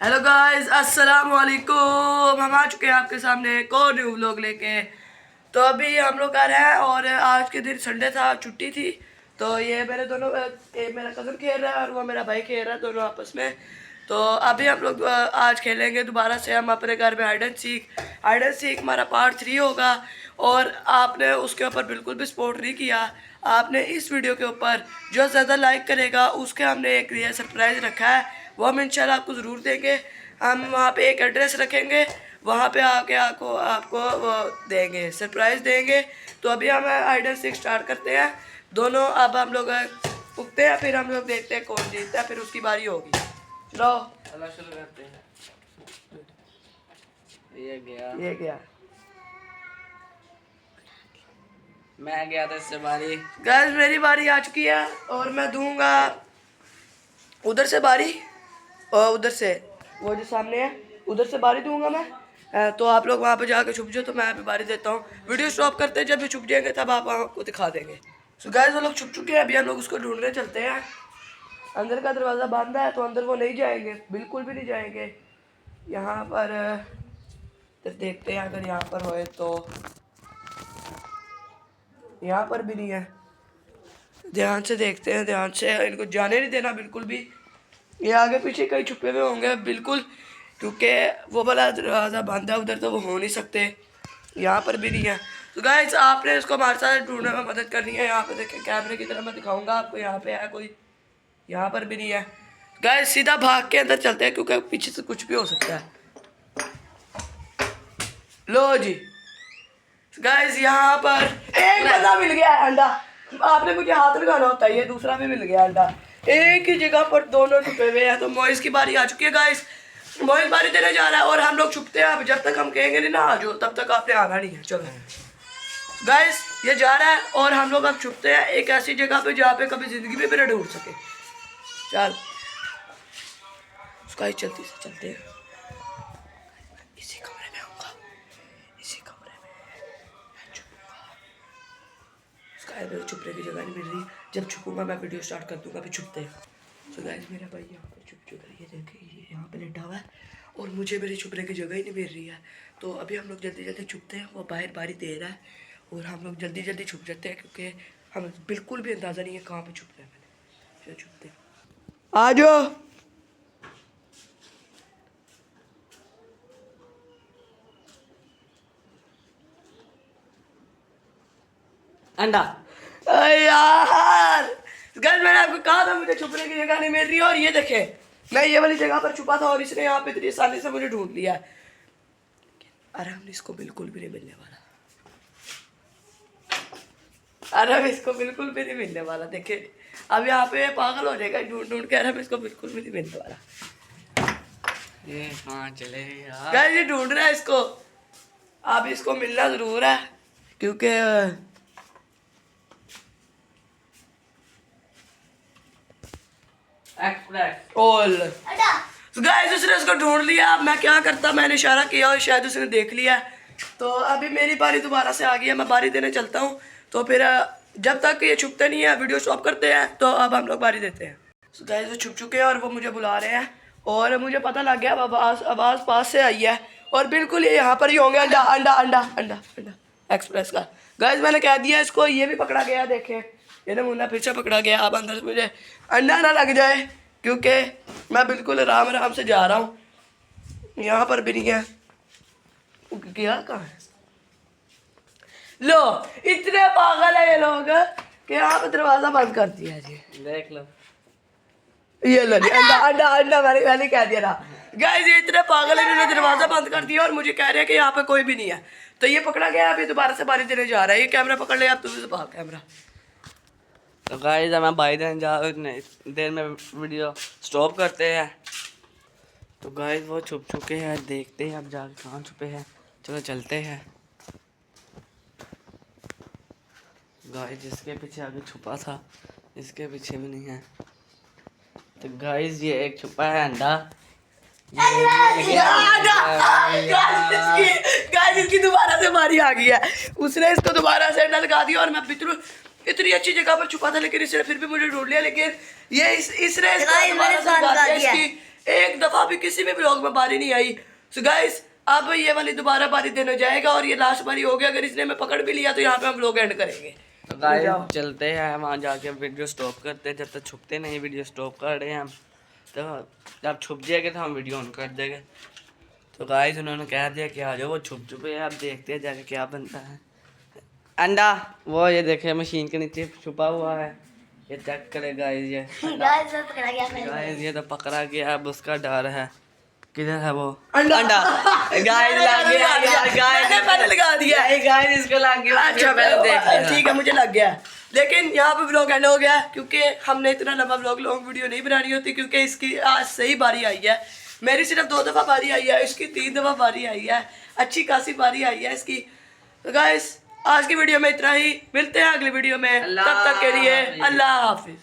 Hello guys, अस्सलाम वालेकुम। हम आ चुके हैं आपके सामने एक और न्यू व्लॉग लेके। तो अभी हम लोग आ रहे हैं और आज के दिन संडे था, छुट्टी थी। तो ये मेरे दोनों मेरा कज़न खेल रहा है और वो मेरा भाई खेल रहा है, दोनों आपस में। तो अभी हम लोग आज खेलेंगे दोबारा से हम अपने घर में hide and seek. Hide and seek हमारा पार्ट 3 होगा और आपने उसके ऊपर बिल्कुल भी सपोर्ट नहीं किया। आपने इस वीडियो के ऊपर जो ज़्यादा लाइक करेगा उसके हमने एक ये सरप्राइज़ रखा है, वो हम इंशाल्लाह आपको ज़रूर देंगे। हम वहाँ पे एक एड्रेस रखेंगे, वहाँ पे आके आपको वो देंगे, सरप्राइज़ देंगे। तो अभी हम हाइड एंड सीक स्टार्ट करते हैं दोनों। अब हम लोग उगते हैं, फिर हम लोग देखते हैं कौन जीतता है, फिर उसकी बारी होगी। चलो चलो शुरू करते हैं। ये गया, मैं गया था इससे बारी। गाइस मेरी बारी आ चुकी है और मैं दूंगा उधर से बारी और उधर से वो जो सामने है उधर से बारी दूंगा मैं। तो आप लोग वहाँ पे जाके छुप जाओ, तो मैं अभी बारी देता हूँ। वीडियो स्टॉप करते हैं, जब भी छुप जाएंगे तब आप आपको दिखा देंगे। सो गाइस वो लोग छुप चुके हैं, अभी हम लोग उसको ढूंढने चलते हैं। अंदर का दरवाज़ा बंद है तो अंदर वो नहीं जाएंगे, बिल्कुल भी नहीं जाएंगे। यहाँ पर तो देखते हैं, अगर यहाँ पर होए तो यहाँ पर भी नहीं है। ध्यान से देखते हैं, ध्यान से, इनको जाने नहीं देना बिल्कुल भी। ये आगे पीछे कहीं छुपे हुए होंगे बिल्कुल, क्योंकि वो वाला दरवाज़ा बंद है, उधर तो वो हो नहीं सकते। यहाँ पर भी नहीं है। तो गाइस आपने इसको हमारे साथ ढूंढने में मदद करनी है। यहाँ पे देखें, कैमरे की तरह मैं दिखाऊंगा आपको, यहाँ पे है कोई, यहाँ पर भी नहीं है। गाइस सीधा भाग के अंदर चलते हैं, क्योंकि पीछे से कुछ भी हो सकता है। लो जी गाइस, यहाँ पर एक बंदा मिल गया है अंडा। आपने मुझे हाथ लगाना होता है, ये दूसरा भी मिल गया अंडा। एक ही जगह पर दोनों छुपे हुए हैं। तो मोइस की बारी आ चुकी है गाइस, मोइस बारी देने जा रहा है और हम लोग छुपते हैं। अब जब तक हम कहेंगे नहीं ना आ जाओ, तब तक आपने आना नहीं है। चलो गाइस ये जा रहा है और हम लोग अब छुपते हैं एक ऐसी जगह पे जहाँ पे कभी जिंदगी में भी ना ढूंढ सके। चल गाइस जल्दी से चलते हैं। इसी कमरे में आऊँगा, इसी कमरे में छुपने की जगह नहीं मिल रही। जब छुपूंगा मैं वीडियो स्टार्ट कर दूंगा। अभी छुपते हैं। सो गाइस मेरा भाई यहाँ पर छुप चुका है, ये देखिए, ये यहाँ पे लेटा हुआ है और मुझे मेरी छुपने की जगह ही नहीं मिल रही है। तो अभी हम लोग जल्दी जल्दी छुपते हैं। वो बाहर बारी दे रहा है और हम लोग जल्दी जल्दी छुप जाते हैं, क्योंकि हमें बिल्कुल भी अंदाज़ा नहीं है कहाँ पर छुपना है। मैंने चलो छुपते हैं, आ जाओ। अंडा। अरे यार गाइस मैंने आपको कहा था मुझे छुपने की जगह नहीं मिल रही है, और ये देखे मैं ये वाली जगह पर छुपा था और इसने यहाँ पे इतनी आसानी से मुझे ढूंढ लिया। आराम इसको बिल्कुल भी नहीं मिलने वाला, आराम इसको बिल्कुल भी नहीं मिलने वाला। देखे अब यहाँ पे पागल हो जाएगा ढूंढ ढूंढ के, आराम इसको बिल्कुल भी नहीं मिलने वाला। ये कहाँ चले यार? गाइस ये ढूंढ रहा है इसको, अब इसको मिलना जरूर है, क्योंकि ओल गाइस उसने उसको ढूंढ लिया। अब मैं क्या करता, मैंने इशारा किया और शायद उसने देख लिया। तो अभी मेरी बारी दोबारा से आ गई है, मैं बारी देने चलता हूँ। तो फिर जब तक ये छुपते नहीं है वीडियो स्टॉप करते हैं, तो अब हम लोग बारी देते हैं। तो गाइस वो छुप चुके हैं और वो मुझे बुला रहे हैं और मुझे पता लग गया, आवाज़ पास से आई है और बिल्कुल ये यहाँ पर ही होंगे। अंडा अंडा अंडा अंडा अंडा एक्सप्रेस का। गाइस मैंने कह दिया इसको, ये भी पकड़ा गया। देखें ये नमूना फिर से पकड़ा गया। अब अंदर से मुझे अंडा ना लग जाए, क्योंकि मैं बिल्कुल आराम आराम से जा रहा हूँ। यहाँ पर भी नहीं है, गया कहाँ है? लो इतने पागल है ये लोग कि यहाँ पे दरवाजा बंद कर दिया जी। देख लो, ये लो जी अंडा अंडा अंडा, मैंने कह दिया था। गाइस ये इतने पागल है, इन्होंने दरवाजा बंद कर दिया और मुझे कह रहे हैं कि यहाँ पे कोई भी नहीं है। तो ये पकड़ा गया, अभी दोबारा से बारी देने जा रहा है। ये कैमरा पकड़ ले, आप तुम से भाग कैमरा। तो गाइस मैं बाई देने जा इतने देर में वीडियो स्टॉप करते हैं। तो गाइस वो छुप चुके हैं, देखते हैं अब जाके कहाँ छुपे हैं। चलो चलते हैं। गाइस जिसके पीछे आगे छुपा था, इसके पीछे भी नहीं है। तो गाइस ये एक छुपा है अंडा। गाइस इसकी दोबारा से बारी आ गई है, उसने इसको दोबारा से अंडा लगा दिया और मैं इतनी अच्छी जगह पर छुपा था, लेकिन इसने फिर भी मुझे ढूंढ लिया। लेकिन ये इसने एक दफ़ा भी किसी भी ब्लॉग में बारी नहीं आई। सो गाइस अब ये वाली दोबारा बारी देने जाएगा और ये लास्ट बारी हो गया। अगर इसने हमें पकड़ भी लिया तो यहाँ पे हम ब्लॉग एंड करेंगे। तो गाइस चलते हैं वहाँ जाके वीडियो स्टॉप करते हैं। जब तक छुपते नहीं वीडियो स्टॉप कर रहे हैं हम, तो जब छुप जाएगा तो हम वीडियो ऑन कर देंगे। तो गाइस उन्होंने कह दिया कि आ जाओ, वो छुप चुके हैं। अब देखते हैं जाके क्या बनता है। अंडा वो ये देखे मशीन के नीचे छुपा हुआ है, ये चेक करे गाइस। ये गाइस ये तो पकड़ा गया, अब उसका डर है। किधर है वो अंडा? गाइस लग गया यार, गाइस मैंने लगा दिया है। गाइस इसको लग गया। अच्छा ठीक है, मुझे लग गया। लेकिन यहाँ पे व्लॉग एंड हो गया क्योंकि हमने इतना लंबा व्लॉग लॉन्ग वीडियो नहीं बनानी होती, क्योंकि इसकी आज सही बारी आई है। मेरी सिर्फ 2 दफ़ा बारी आई है, इसकी 3 दफ़ा बारी आई है। अच्छी खासी बारी आई है इसकी। तो गाइस आज की वीडियो में इतना ही, मिलते हैं अगली वीडियो में। तब तक के लिए अल्लाह हाफिज।